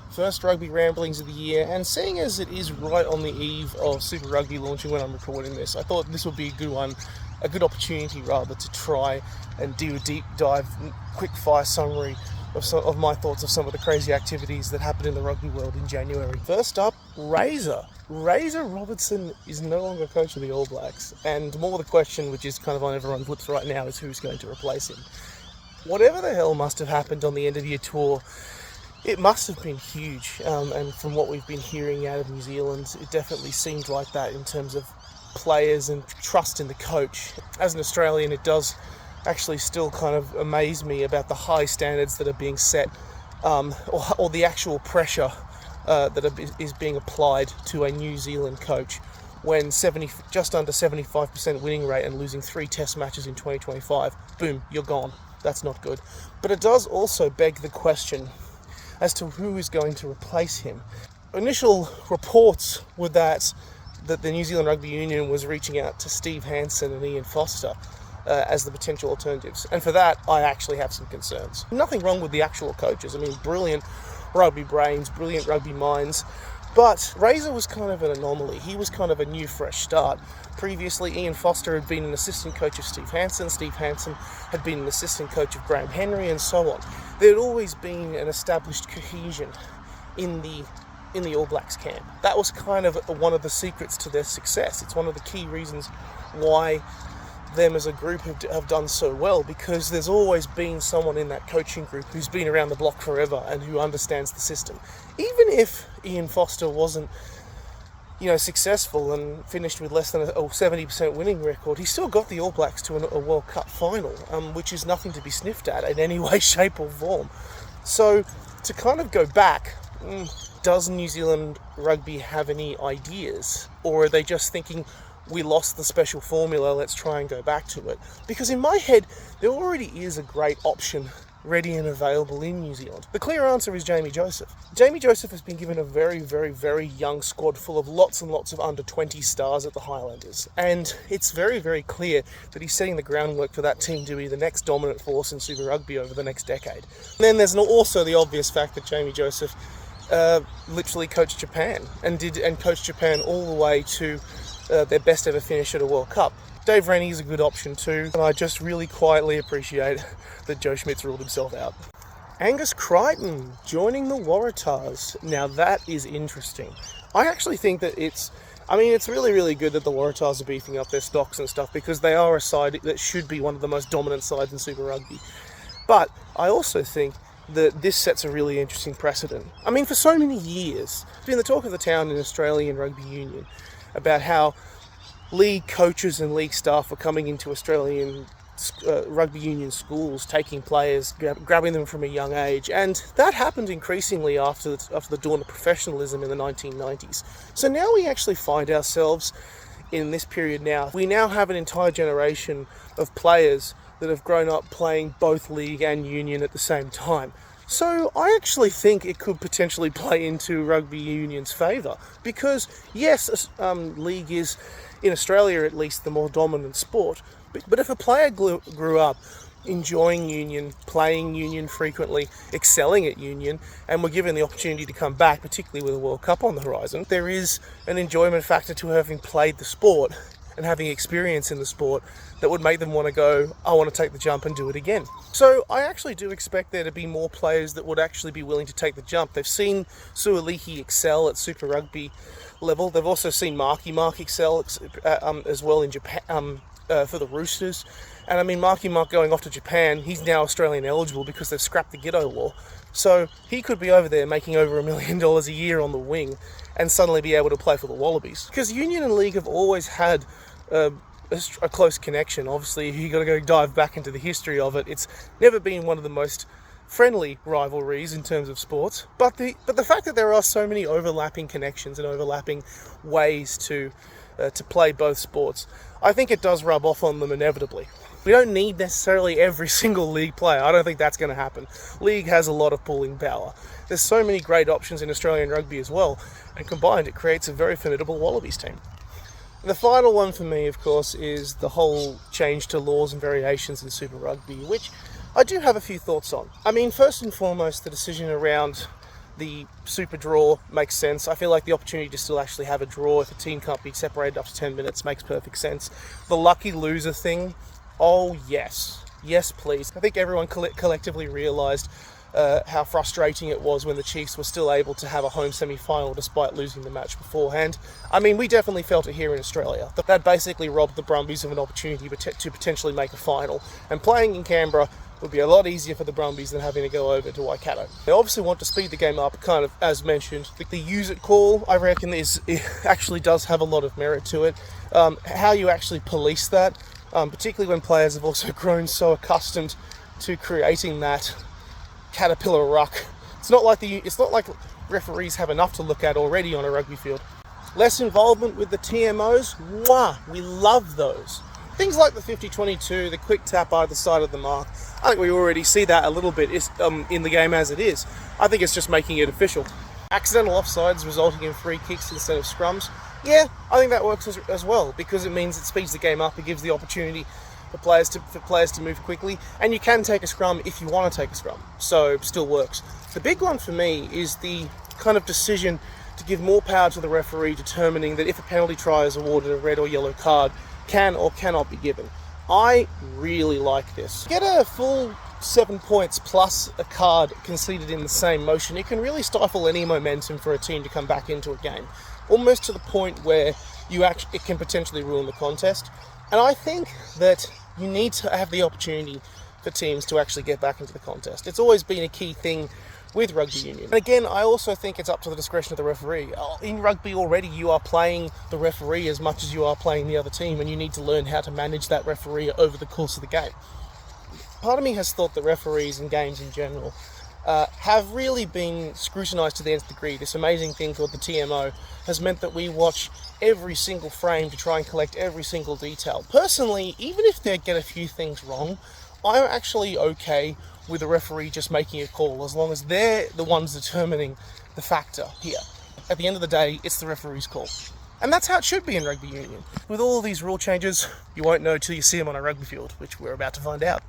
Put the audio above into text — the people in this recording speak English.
first Rugby Ramblings of the year, and seeing as it is right on the eve of Super Rugby launching when I'm recording this, I thought this would be a good opportunity rather, to try and do a deep dive, quick fire summary of my thoughts of some of the crazy activities that happened in the rugby world in January. First up, Razor Robertson is no longer coach of the All Blacks, and more the question, which is kind of on everyone's lips right now, is who's going to replace him. Whatever the hell must have happened on the end of year tour, it must have been huge, and from what we've been hearing out of New Zealand, it definitely seemed like that in terms of players and trust in the coach. As an Australian, it does actually still kind of amaze me about the high standards that are being set, or the actual pressure that is being applied to a New Zealand coach when just under 75% winning rate and losing 3 test matches in 2025, boom, you're gone. That's not good. But it does also beg the question as to who is going to replace him. Initial reports were that the New Zealand Rugby Union was reaching out to Steve Hansen and Ian Foster as the potential alternatives. And for that, I actually have some concerns. Nothing wrong with the actual coaches. I mean, brilliant rugby brains, brilliant rugby minds. But Razor was kind of an anomaly. He was kind of a new, fresh start. Previously, Ian Foster had been an assistant coach of Steve Hansen. Steve Hansen had been an assistant coach of Graham Henry, and so on. There had always been an established cohesion in the All Blacks camp. That was kind of one of the secrets to their success. It's one of the key reasons why them as a group have done so well, because there's always been someone in that coaching group who's been around the block forever and who understands the system. Even if Ian Foster wasn't, successful and finished with less than a 70% winning record, he still got the All Blacks to a World Cup final, which is nothing to be sniffed at in any way, shape or form. So to kind of go back, does New Zealand rugby have any ideas, or are they just thinking, we lost the special formula, let's try and go back to it? Because in my head, there already is a great option ready and available in New Zealand. The clear answer is Jamie Joseph. Jamie Joseph has been given a very, very, very young squad full of lots and lots of under 20 stars at the Highlanders. And it's very, very clear that he's setting the groundwork for that team to be the next dominant force in Super Rugby over the next decade. And then there's also the obvious fact that Jamie Joseph literally coached Japan and coached Japan all the way to their best ever finish at a World Cup. Dave Rennie is a good option too, and I just really quietly appreciate that Joe Schmidt's ruled himself out. Angus Crichton joining the Waratahs. Now that is interesting. I actually think that it's really, really good that the Waratahs are beefing up their stocks and stuff, because they are a side that should be one of the most dominant sides in Super Rugby. But I also think that this sets a really interesting precedent. I mean, for so many years, it's been the talk of the town in Australian Rugby Union about how league coaches and league staff are coming into Australian rugby union schools, taking players, grabbing them from a young age, and that happened increasingly after the dawn of professionalism in the 1990s. So now we actually find ourselves in this period now. We now have an entire generation of players that have grown up playing both league and union at the same time. So I actually think it could potentially play into rugby union's favour, because yes, league is, in Australia at least, the more dominant sport, but if a player grew up enjoying union, playing union frequently, excelling at union, and were given the opportunity to come back, particularly with a World Cup on the horizon, there is an enjoyment factor to having played the sport and having experience in the sport that would make them want to go, I want to take the jump and do it again. So I actually do expect there to be more players that would actually be willing to take the jump. They've seen Suolihi excel at Super Rugby level. They've also seen Mark excel as well in Japan for the Roosters. And I mean, Mark going off to Japan, he's now Australian eligible because they've scrapped the Ghetto law. So he could be over there making over $1 million a year on the wing and suddenly be able to play for the Wallabies. Because Union and League have always had a close connection. Obviously, you got to go dive back into the history of it. It's never been one of the most friendly rivalries in terms of sports. But the fact that there are so many overlapping connections and overlapping ways to play both sports, I think it does rub off on them inevitably. We don't need necessarily every single league player. I don't think that's going to happen. League has a lot of pulling power. There's so many great options in Australian rugby as well, and combined it creates a very formidable Wallabies team. The final one for me, of course, is the whole change to laws and variations in Super Rugby, which I do have a few thoughts on. I mean, first and foremost, the decision around the super draw makes sense. I feel like the opportunity to still actually have a draw if a team can't be separated up to 10 minutes makes perfect sense. The lucky loser thing, oh yes. Yes, please. I think everyone collectively realised how frustrating it was when the Chiefs were still able to have a home semi-final despite losing the match beforehand. I mean, we definitely felt it here in Australia. That basically robbed the Brumbies of an opportunity to potentially make a final. And playing in Canberra would be a lot easier for the Brumbies than having to go over to Waikato. They obviously want to speed the game up, kind of as mentioned. The use it call, I reckon, it actually does have a lot of merit to it. How you actually police that, particularly when players have also grown so accustomed to creating that caterpillar ruck. It's not like referees have enough to look at already on a rugby field. Less involvement with the TMOs, mwah, we love those. Things like the 50-22, the quick tap either side of the mark, I think we already see that a little bit in the game as it is. I think it's just making it official. Accidental offsides resulting in free kicks instead of scrums. Yeah, I think that works as well, because it means it speeds the game up. It gives the opportunity for players to move quickly, and you can take a scrum if you want to take a scrum, so it still works. The big one for me is the kind of decision to give more power to the referee determining that if a penalty try is awarded, a red or yellow card can or cannot be given. I really like this. Get a full 7 points plus a card conceded in the same motion. It can really stifle any momentum for a team to come back into a game, almost to the point where it can potentially ruin the contest. And I think that you need to have the opportunity for teams to actually get back into the contest. It's always been a key thing with rugby union. And again, I also think it's up to the discretion of the referee. In rugby already, you are playing the referee as much as you are playing the other team, and you need to learn how to manage that referee over the course of the game. Part of me has thought that referees and games in general have really been scrutinised to the nth degree. This amazing thing called the TMO has meant that we watch every single frame to try and collect every single detail. Personally, even if they get a few things wrong, I'm actually okay with the referee just making a call, as long as they're the ones determining the factor here. At the end of the day, it's the referee's call. And that's how it should be in rugby union. With all of these rule changes, you won't know till you see them on a rugby field, which we're about to find out.